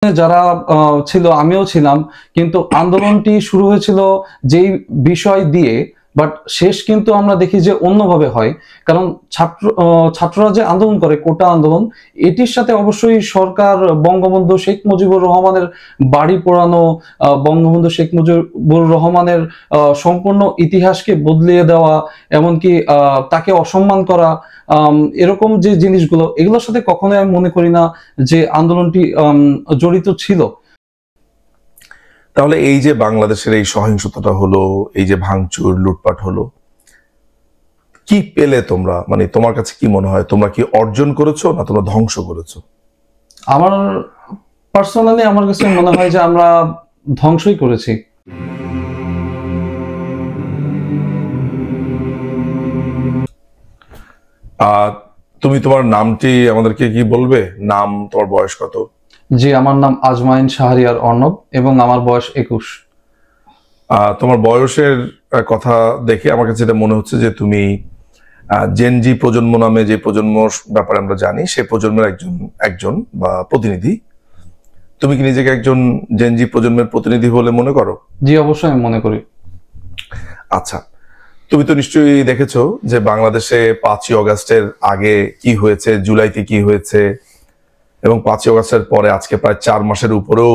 যারা ছিল আমিও ছিলাম, কিন্তু আন্দোলনটি শুরু হয়েছিল যেই বিষয় দিয়ে, বাট শেষ কিন্তু আমরা দেখি যে অন্যভাবে হয়। কারণ ছাত্ররা যে আন্দোলন করে কোটা আন্দোলন, এটির সাথে অবশ্যই সরকার বঙ্গবন্ধু শেখ মুজিবুর রহমানের বাড়ি পোড়ানো, বঙ্গবন্ধু শেখ মুজিবুর রহমানের সম্পূর্ণ ইতিহাসকে বদলিয়ে দেওয়া, এমনকি তাকে অসম্মান করা, এরকম যে জিনিসগুলো, এগুলোর সাথে কখনোই আমি মনে করি না যে আন্দোলনটি জড়িত ছিল। তাহলে এই যে বাংলাদেশের এই সহিংসতাটা হলো, এই যে ভাঙচুর লুটপাট হলো, কি পেলে তোমরা? মানে তোমার কাছে কি মনে হয়, তোমরা কি অর্জন করেছো না তোমরা ধ্বংস করেছো? আমার পার্সোনালি আমার কাছে মনে হয় যে আমরা ধ্বংসই করেছি। তুমি তোমার নামটি আমাদেরকে কি বলবে? নাম, তোমার বয়স কত? জি, আমার নাম আজমাইন শাহরিয়ার অর্ণব এবং আমার বয়স 21। তোমার বয়সের কথা দেখে আমার কাছে এটা মনে হচ্ছে যে তুমি জেনজি প্রজন্ম নামে যে প্রজন্ম ব্যাপারে আমরা জানি, সেই প্রজন্মের একজন বা প্রতিনিধি। তুমি কি নিজেকে একজন জেনজি প্রজন্মের প্রতিনিধি বলে মনে করো? জি, অবশ্যই আমি মনে করি। আচ্ছা, তুমি তো নিশ্চয়ই দেখেছো যে বাংলাদেশে 5ই অগাস্টের আগে কি হয়েছে, জুলাইতে কি হয়েছে, এবং 5ই অগাস্টের পরে আজকে প্রায় 4 মাসের উপরেও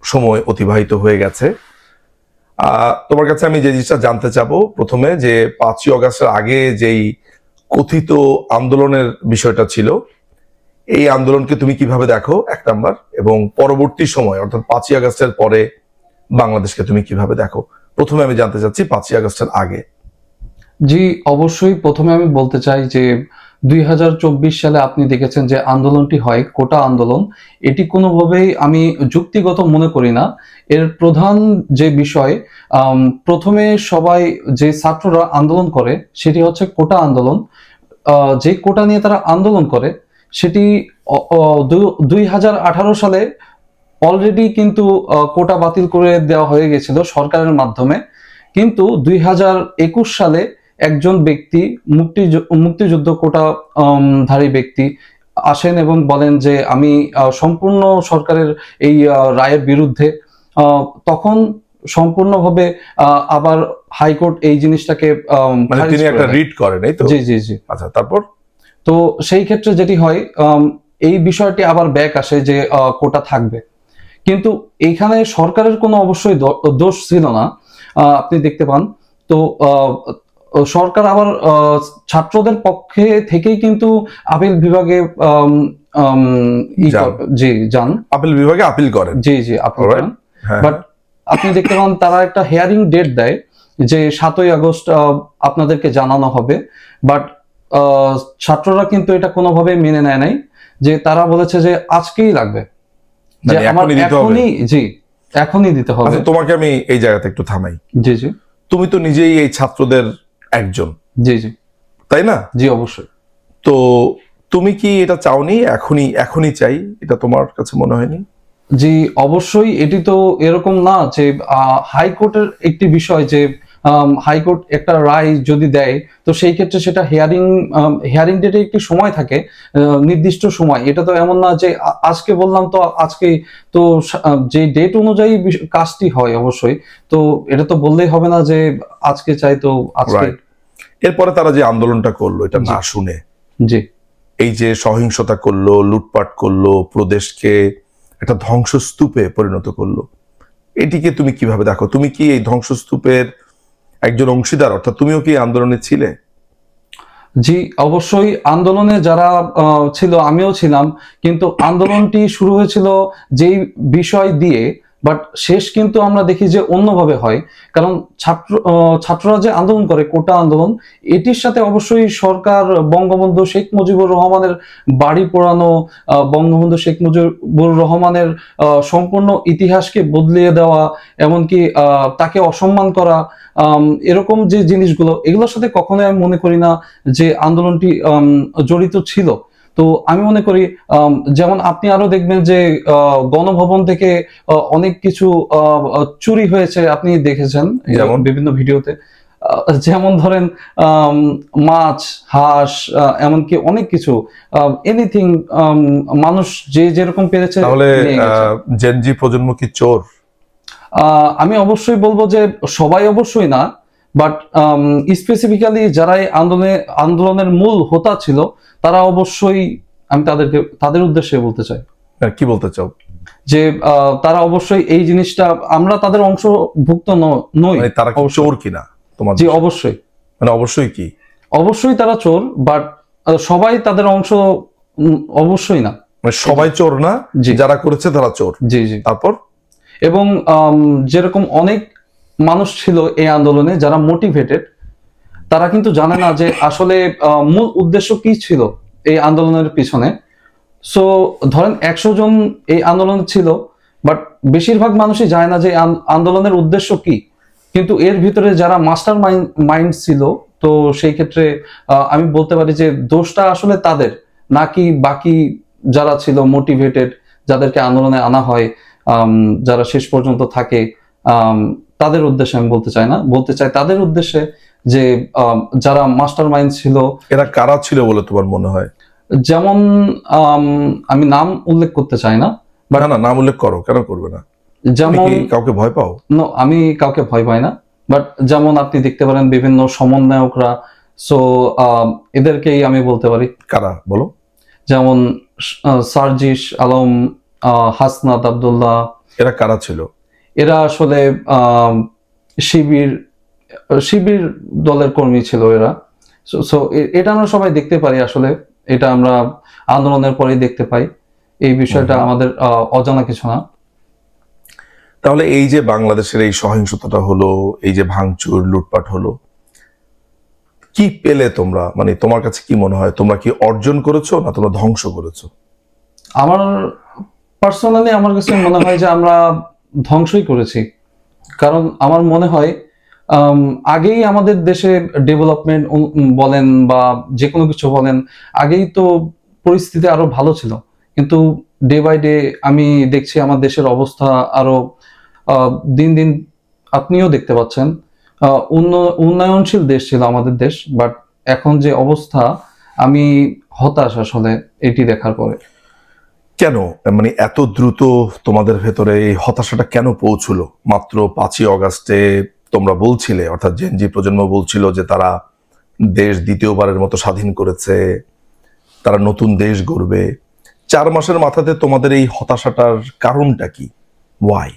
সময় অতিবাহিত হয়ে গেছে। তোমার কাছে আমি যে জিনিসটা জানতে চাবো প্রথমে, যে 5ই অগাস্টের আগে যেই কথিত আন্দোলনের বিষয়টা ছিল, এই আন্দোলনকে তুমি কিভাবে দেখো, 1 নাম্বার, এবং পরবর্তী সময় অর্থাৎ 5ই আগস্টের পরে বাংলাদেশকে তুমি কিভাবে দেখো? প্রথমে আমি জানতে চাচ্ছি 5ই আগস্টের আগে। জি, অবশ্যই প্রথমে আমি বলতে চাই যে 2024 সালে আপনি দেখেছেন যে আন্দোলনটি হয় কোটা আন্দোলন, এটি কোনোভাবেই আমি যুক্তিগত মনে করি না। এর প্রধান যে বিষয়, প্রথমে সবাই যে ছাত্ররা আন্দোলন করে সেটি হচ্ছে কোটা আন্দোলন। যে কোটা নিয়ে তারা আন্দোলন করে সেটি 2018 সালে অলরেডি কিন্তু কোটা বাতিল করে দেওয়া হয়ে গেছিল সরকারের মাধ্যমে। কিন্তু 2021 সালে একজন ব্যক্তি, মুক্তিযুদ্ধ কোটা ধারী ব্যক্তি আসেন এবং বলেন যে আমি সম্পূর্ণ সরকারের এই রায়ের বিরুদ্ধে। তখন সম্পূর্ণভাবে আবার হাইকোর্ট এই জিনিসটাকে মানে তিনি একটা রিট করেন, এই তো? জি জি জি। আচ্ছা, তারপর? তো সেই ক্ষেত্রে যেটি হয়, এই বিষয়টি আবার ব্যাক আসে যে কোটা থাকবে, কিন্তু এইখানে সরকারের কোনো অবশ্যই দোষ ছিল না। আপনি দেখতে পান তো সরকার আবার ছাত্রদের পক্ষে থেকেই কিন্তু আপিল বিভাগে জি যান, আপিল বিভাগে আপিল করেন। জি জি আপিল করেন। বাট আপনি দেখতে পান তারা একটা হিয়ারিং ডেট দেয় যে 7ই আগস্ট আপনাদেরকে জানানো হবে, বাট ছাত্ররা কিন্তু এটা কোনোভাবে মেনে নেয় নাই, যে তারা বলেছে যে আজকেই লাগবে, যে আমার এখনই, জি এখনই দিতে হবে। আচ্ছা, তোমাকে আমি এই জায়গাতে একটু থামাই। জি জি। তুমি তো নিজেই এই ছাত্রদের একজন, জি জি, তাই না? জি অবশ্যই। তো তুমি কি এটা চাওনি? এখনই চাই, এটা তোমার কাছে মনে হয়নি? জি অবশ্যই, এটি তো এরকম না যে হাইকোর্টের একটি বিষয়, যে হাইকোর্ট একটা রায় যদি দেয় তো সেই ক্ষেত্রে সেটা হিয়ারিং ডেটে একটি সময় থাকে, নির্দিষ্ট সময়। এটা তো এমন না যে আজকে বললাম তো আজকে, তো যে ডেট অনুযায়ী কাজটি হয় অবশ্যই। তো এটা তো বললেই হবে না যে আজকে চাই তো আজকে। এরপরে তারা যে আন্দোলনটা করলো, এটা না শুনে, জি, এই যে সহিংসতা করলো, লুটপাট করলো, প্রদেশকে একটা ধ্বংসস্তূপে পরিণত করলো, এটিকে তুমি কিভাবে দেখো? তুমি কি এই ধ্বংসস্তূপের একজন অংশীদার? অর্থাৎ তুমিও কি আন্দোলনে ছিলে? জি অবশ্যই, আন্দোলনে যারা ছিল আমিও ছিলাম, কিন্তু আন্দোলনটি শুরু হয়েছিল যেই বিষয় দিয়ে, বাট শেষ কিন্তু আমরা দেখি যে অন্যভাবে হয়। কারণ ছাত্ররা যে আন্দোলন করে কোটা আন্দোলন, এটির সাথে অবশ্যই সরকার বঙ্গবন্ধু শেখ মুজিবুর রহমানের বাড়ি পোড়ানো, বঙ্গবন্ধু শেখ মুজিবুর রহমানের সম্পূর্ণ ইতিহাসকে বদলিয়ে দেওয়া, এমনকি তাকে অসম্মান করা, এরকম যে জিনিসগুলো, এগুলোর সাথে কখনোই আমি মনে করি না যে আন্দোলনটি জড়িত ছিল। তো আমি মনে করি, যেমন আপনি আরো দেখবেন যে গণভবন থেকে অনেক কিছু চুরি হয়েছে, আপনি দেখেছেন যেমন বিভিন্ন ভিডিওতে। যেমন ধরেন মাছ, হাঁস, এমনকি অনেক কিছু, এনিথিং, মানুষ যে যেরকম পেরেছে তাহলে নিয়ে গেছে। জেনজি প্রজন্ম কি চোর? আমি অবশ্যই বলবো যে সবাই অবশ্যই না, বাট স্পেসিফিক্যালি যারা এই আন্দোলনের মূল হোতা ছিল, তারা অবশ্যই, আমি তাদের উদ্দেশ্যে বলতে চাই কি বলতে চাও? যে তারা অবশ্যই এই জিনিসটা, আমরা তাদের অংশভুক্ত নই। মানে তারা কি অবশ্যই। চোর কিনা তোমার জি দৃষ্টিতে? অবশ্যই, মানে অবশ্যই কি? অবশ্যই তারা চোর, বাট সবাই তাদের অংশ অবশ্যই না। মানে সবাই চোর না, জি। যারা করেছে তারা চোর। জি জি। তারপর এবং যেরকম অনেক মানুষ ছিল এই আন্দোলনে যারা মোটিভেটেড, তারা কিন্তু জানে না যে আসলে মূল উদ্দেশ্য কি ছিল এই আন্দোলনের পিছনে। সো ধরেন 100 জন এই আন্দোলনে ছিল, বাট বেশিরভাগ মানুষই জানে না যে আন্দোলনের উদ্দেশ্য কি। কিন্তু এর ভিতরে যারা মাস্টার মাইন্ড ছিল, তো সেই ক্ষেত্রে আমি বলতে পারি যে দোষটা আসলে তাদের, নাকি বাকি যারা ছিল মোটিভেটেড, যাদেরকে আন্দোলনে আনা হয়, যারা শেষ পর্যন্ত থাকে, আম, তাদের উদ্দেশ্যে আমি বলতে চাই না, বলতে চাই তাদের উদ্দেশ্যে যে যারা মাস্টার মাইন্ড ছিল। এরা কারা ছিল বলে তোমার মনে হয়? যেমন আমি নাম উল্লেখ করতে চাই না, না না, নাম উল্লেখ করো, কেন করবে না? তুমি যেমন কি কাউকে ভয় পাও? আমি কাউকে ভয় পাই না, বাট যেমন আপনি দেখতে পারেন বিভিন্ন সমন্বয়করা, সো এদেরকেই আমি বলতে পারি। কারা বলো? যেমন সার্জিস আলম, হাসনাত আব্দুল্লাহ। এরা কারা ছিল? এরা আসলে শিবির শিবির দলের কর্মী ছিল এরা। সো এটা আমরা সবাই দেখতে পারি, আসলে এটা আমরা আন্দোলনের পরেই দেখতে পাই। এই বিষয়টা আমাদের অজানা কিছু না। তাহলে এই যে বাংলাদেশের এই সহিংসতাটা হলো, এই যে ভাঙচুর লুটপাট হলো, কি পেলে তোমরা? মানে তোমার কাছে কি মনে হয়, তোমরা কি অর্জন করেছো না তোমরা ধ্বংস করেছো? আমার পার্সোনালি আমার কাছে মনে হয় যে আমরা ধ্বংসই করেছি। কারণ আমার মনে হয় আম, আগেই আমাদের দেশে ডেভেলপমেন্ট বলেন বা যে কোনো কিছু বলেন, আগেই তো পরিস্থিতি আরো ভালো ছিল। কিন্তু ডে বাই ডে আমি দেখছি আমার দেশের অবস্থা আরো দিন দিন, আপনিও দেখতে পাচ্ছেন, উন্নয়নশীল দেশ ছিল আমাদের দেশ, বাট এখন যে অবস্থা, আমি হতাশ আসলে এটি দেখার পরে। কেন মানে এত দ্রুত তোমাদের ভেতরে এই হতাশাটা কেন পৌঁছলো? মাত্র 5ই অগাস্টে তোমরা বলছিলে, অর্থাৎ জেনজি প্রজন্ম বলছিল যে তারা দেশ দ্বিতীয়বারের মতো স্বাধীন করেছে, তারা নতুন দেশ গড়বে। 4 মাসের মাথাতে তোমাদের এই হতাশাটার কারণটা কি? ওয়াই?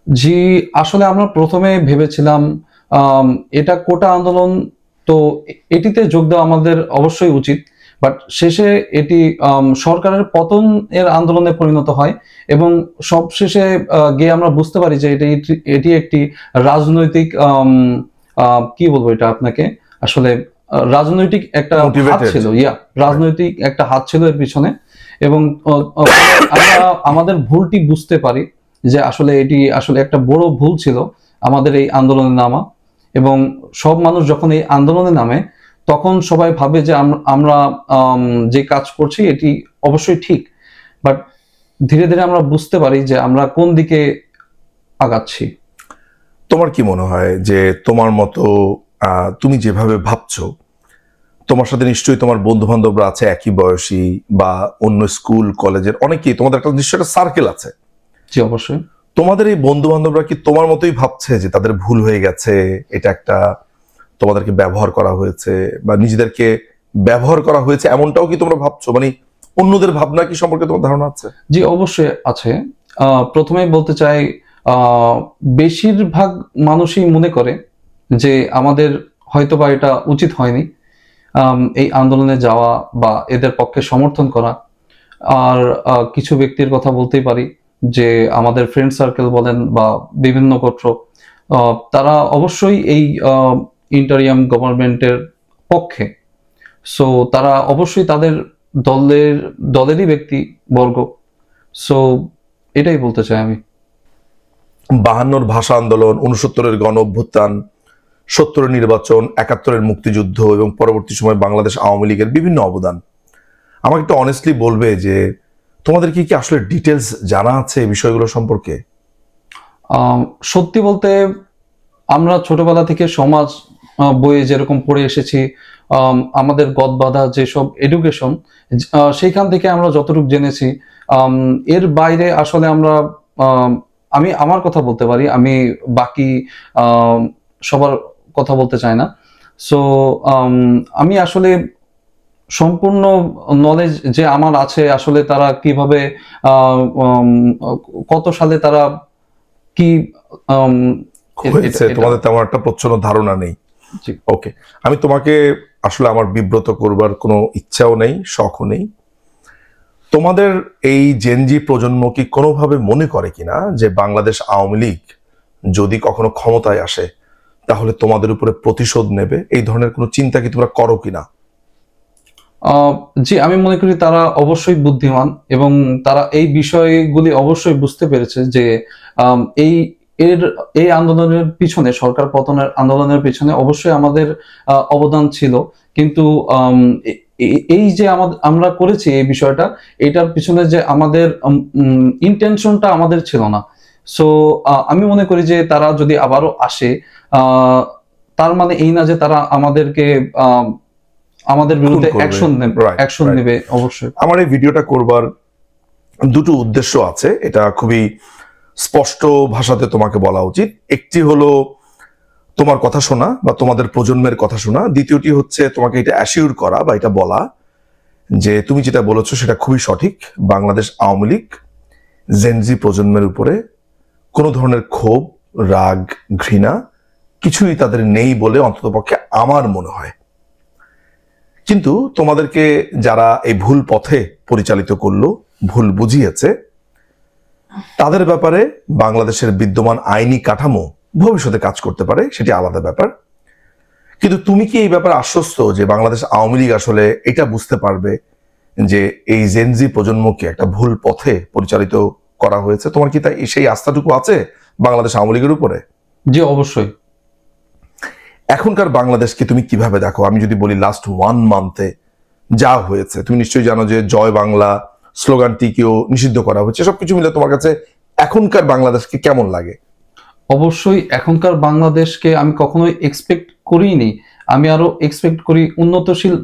জি, আসলে আমরা প্রথমে ভেবেছিলাম আম, এটা কোটা আন্দোলন, তো এটিতে যোগ দেওয়া আমাদের অবশ্যই উচিত, বাট শেষে এটি সরকারের পতন এর আন্দোলনে পরিণত হয়। এবং সবশেষে গিয়ে আমরা বুঝতে পারি যে এটি একটি রাজনৈতিক, কি বলবো এটা আপনাকে, আসলে রাজনৈতিক একটা হাত Motivated. ছিল, রাজনৈতিক একটা হাত ছিল এর পিছনে। এবং আমরা আমাদের ভুলটি বুঝতে পারি যে আসলে এটি আসলে একটা বড় ভুল ছিল আমাদের এই আন্দোলনে নামা। এবং সব মানুষ যখন এই আন্দোলনে নামে, তখন সবাই ভাবে যে আমরা যে কাজ করছি এটি অবশ্যই ঠিক, বাট ধীরে ধীরে আমরা বুঝতে পারি যে আমরা কোন দিকে আগাচ্ছি। তোমার কি মনে হয় যে তোমার মতো তুমি যেভাবে ভাবছো, তোমার সাথে নিশ্চয়ই তোমার বন্ধু বান্ধবরা আছে একই বয়সী, বা অন্য স্কুল কলেজের অনেকেই, তোমাদের একটা নিশ্চয়ই একটা সার্কেল আছে। জি অবশ্যই। তোমাদের এই বন্ধু বান্ধবরা কি তোমার মতোই ভাবছে যে তাদের ভুল হয়ে গেছে, এটা একটা তোমাদেরকে ব্যবহার করা হয়েছে বা নিজেদেরকে ব্যবহার করা হয়েছে, এমনটাও কি তোমরা ভাবছো? মানে অন্যদের ভাবনা কি সম্পর্কে তোমার ধারণা আছে? জি অবশ্যই আছে। প্রথমে বলতে চাই, বেশিরভাগ মানুষই মনে করে যে আমাদের হয়তোবা এটা উচিত হয়নি, এই আন্দোলনে যাওয়া বা এদের পক্ষে সমর্থন করা। আর কিছু ব্যক্তির কথা বলতেই পারি, যে আমাদের ফ্রেন্ড সার্কেল বলেন বা বিভিন্ন গোত্র, তারা অবশ্যই এই ইন্টারিয়াম গভর্নমেন্টের পক্ষে। সো তারা অবশ্যই তাদের দলেরই ব্যক্তি বর্গ। সো এটাই বলতে চাই আমি। 52 ভাষা আন্দোলন, 69 গণ অভ্যুত্থান, 70 নির্বাচন, 71 মুক্তিযুদ্ধ এবং পরবর্তী সময় বাংলাদেশ আওয়ামী লীগের বিভিন্ন অবদান, আমাকে একটু অনেস্টলি বলবে যে তোমাদের কি কি আসলে ডিটেলস জানা আছে এই বিষয়গুলো সম্পর্কে? সত্যি বলতে, আমরা ছোটবেলা থেকে সমাজ বইয়ে যেরকম পড়ে এসেছি, আমাদের গদবাঁধা যেসব এডুকেশন, সেইখান থেকে আমরা যতটুকু জেনেছি, এর বাইরে আসলে আমরা, আমি আমার কথা বলতে পারি, আমি বাকি সবার কথা বলতে চাই না। সো আমি আসলে সম্পূর্ণ নলেজ যে আমার আছে, আসলে তারা কিভাবে কত সালে তারা কি হয়েছে তোমাদের তেমন একটা প্রচ্ছন্ন ধারণা নেই। জি। ওকে, আমি তোমাকে আসলে আমার বিব্রত করবার কোনো ইচ্ছাও নেই, শখও নেই। তোমাদের এই জেনজি প্রজন্ম কি কোনোভাবে মনে করে কিনা যে বাংলাদেশ আওয়ামী লীগ যদি কখনো ক্ষমতায় আসে তাহলে তোমাদের উপরে প্রতিশোধ নেবে? এই ধরনের কোনো চিন্তা কি তোমরা করো কিনা? জি, আমি মনে করি তারা অবশ্যই বুদ্ধিমান এবং তারা এই বিষয়গুলি অবশ্যই বুঝতে পেরেছে যে এই এই আন্দোলনের পিছনে, সরকার পতনের আন্দোলনের পিছনে অবশ্যই আমাদের অবদান ছিল, কিন্তু এই যে আমরা করেছি এই বিষয়টা, এটার পিছনে যে আমাদের ইন্টেনশনটা আমাদের ছিল না। সো আমি মনে করি যে তারা যদি আবারও আসে, তার মানে এই না যে তারা আমাদের বিরুদ্ধে অ্যাকশন নেবে। অবশ্যই আমার এই ভিডিওটা করবার দুটো উদ্দেশ্য আছে, এটা খুবই স্পষ্ট ভাষাতে তোমাকে বলা উচিত। একটি হলো তোমার কথা শোনা বা তোমাদের প্রজন্মের কথা শোনা, দ্বিতীয়টি হচ্ছে তোমাকে এটা অ্যাসিউর করা বা এটা বলা যে তুমি যেটা বলেছো সেটা খুবই সঠিক। বাংলাদেশ আওয়ামী লীগ জেনজি প্রজন্মের উপরে কোনো ধরনের ক্ষোভ, রাগ, ঘৃণা কিছুই তাদের নেই বলে অন্ততপক্ষে আমার মনে হয়। কিন্তু তোমাদেরকে যারা এই ভুল পথে পরিচালিত করলো, ভুল বুঝিয়েছে, তাদের ব্যাপারে বাংলাদেশের বিদ্যমান আইনি কাঠামো ভবিষ্যতে কাজ করতে পারে, সেটি আলাদা ব্যাপার। কিন্তু তুমি কি এই ব্যাপারে আশ্বস্ত যে বাংলাদেশ আওয়ামী লীগ আসলে এটা বুঝতে পারবে যে এই জেনজি প্রজন্মকে একটা ভুল পথে পরিচালিত করা হয়েছে? তোমার কি তাই সেই আস্থাটুকু আছে বাংলাদেশ আওয়ামী লীগের উপরে? জি, অবশ্যই। এখনকার বাংলাদেশকে তুমি কিভাবে দেখো? আমি যদি বলি লাস্ট 1 মান্থে যা হয়েছে, তুমি নিশ্চয়ই জানো যে জয় বাংলা স্লোগানটিকেও নিষিদ্ধ করা হয়েছে। সবকিছু মিলে তোমার কাছে এখনকার বাংলাদেশকে কেমন লাগে? অবশ্যই এখনকার বাংলাদেশকে আমি কখনোই এক্সপেক্ট করিনি। আমি আরো এক্সপেক্ট করি উন্নতশীল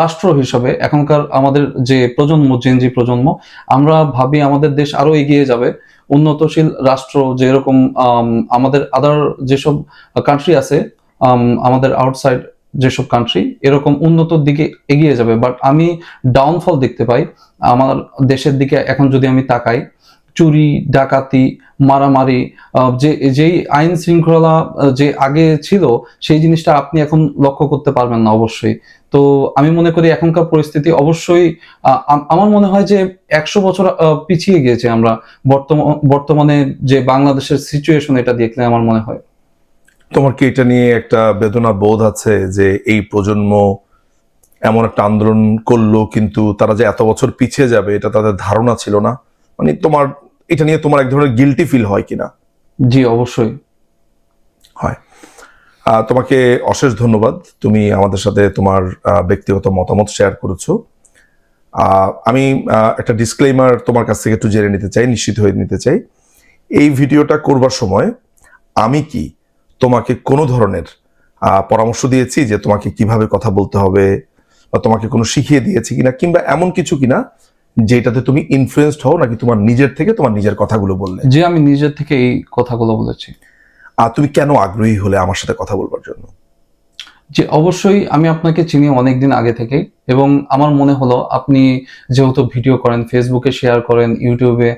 রাষ্ট্র হিসাবে। এখনকার আমাদের যে প্রজন্ম, জেনজি প্রজন্ম, আমরা ভাবি আমাদের দেশ আরো এগিয়ে যাবে, উন্নতশীল রাষ্ট্র যেরকম আমাদের আদার যেসব কান্ট্রি আছে, আমাদের আউটসাইড যেসব কান্ট্রি, এরকম উন্নতর দিকে এগিয়ে যাবে। বাট আমি ডাউনফল দেখতে পাই আমার দেশের দিকে। এখন যদি আমি তাকাই, চুরি, ডাকাতি, মারামারি, যেই আইন শৃঙ্খলা যে আগে ছিল, সেই জিনিসটা আপনি এখন লক্ষ্য করতে পারবেন না অবশ্যই। তো আমি মনে করি এখনকার পরিস্থিতি অবশ্যই, আমার মনে হয় যে 100 বছর পিছিয়ে গিয়েছে আমরা বর্তমানে যে বাংলাদেশের সিচুয়েশন, এটা দেখলে আমার মনে হয়। তোমার কি এটা নিয়ে একটা বেদনা বোধ আছে যে এই প্রজন্ম এমন একটা আন্দোলন করলো কিন্তু তারা যে এত বছর পিছিয়ে যাবে এটা তাদের ধারণা ছিল না? মানে তোমার এটা নিয়ে তোমার এক ধরনের গিল্টি ফিল হয় কিনা? জি, অবশ্যই হয়। তোমাকে অশেষ ধন্যবাদ, তুমি আমাদের সাথে তোমার ব্যক্তিগত মতামত শেয়ার করেছো। আমি একটা ডিসক্লেইমার তোমার কাছ থেকে একটু জেনে নিতে চাই, নিশ্চিত হয়ে নিতে চাই। এই ভিডিওটা করবার সময় আমি কি তোমাকে কোনো ধরনের পরামর্শ দিয়েছি যে তোমাকে কিভাবে কথা বলতে হবে, বা তোমাকে কোনো শিখিয়ে দিয়েছি কিনা, কিংবা এমন কিছু কিনা যেটাতে তুমি ইনফ্লুয়েন্সড হও, নাকি তোমার নিজের থেকে তোমার নিজের কথাগুলো বললে? যে আমি নিজের থেকে এই কথাগুলো বলেছি। তুমি কেন আগ্রহী হলে আমার সাথে কথা বলবার জন্য? যে অবশ্যই আমি আপনাকে চিনি অনেকদিন আগে থেকে, এবং আমার মনে হলো আপনি যেহেতু ভিডিও করেন, ফেসবুকে শেয়ার করেন, ইউটিউবে,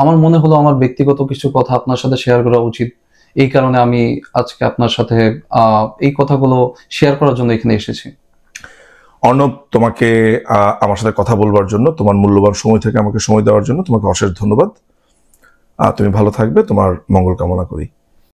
আমার মনে হলো আমার ব্যক্তিগত কিছু কথা আপনার সাথে শেয়ার করা উচিত। এই কারণে আমি আজকে আপনার সাথে এই কথাগুলো শেয়ার করার জন্য এখানে এসেছি। অর্ণব, তোমাকে আমার সাথে কথা বলবার জন্য, তোমার মূল্যবান সময় থেকে আমাকে সময় দেওয়ার জন্য তোমাকে অশেষ ধন্যবাদ। তুমি ভালো থাকবে, তোমার মঙ্গল কামনা করি।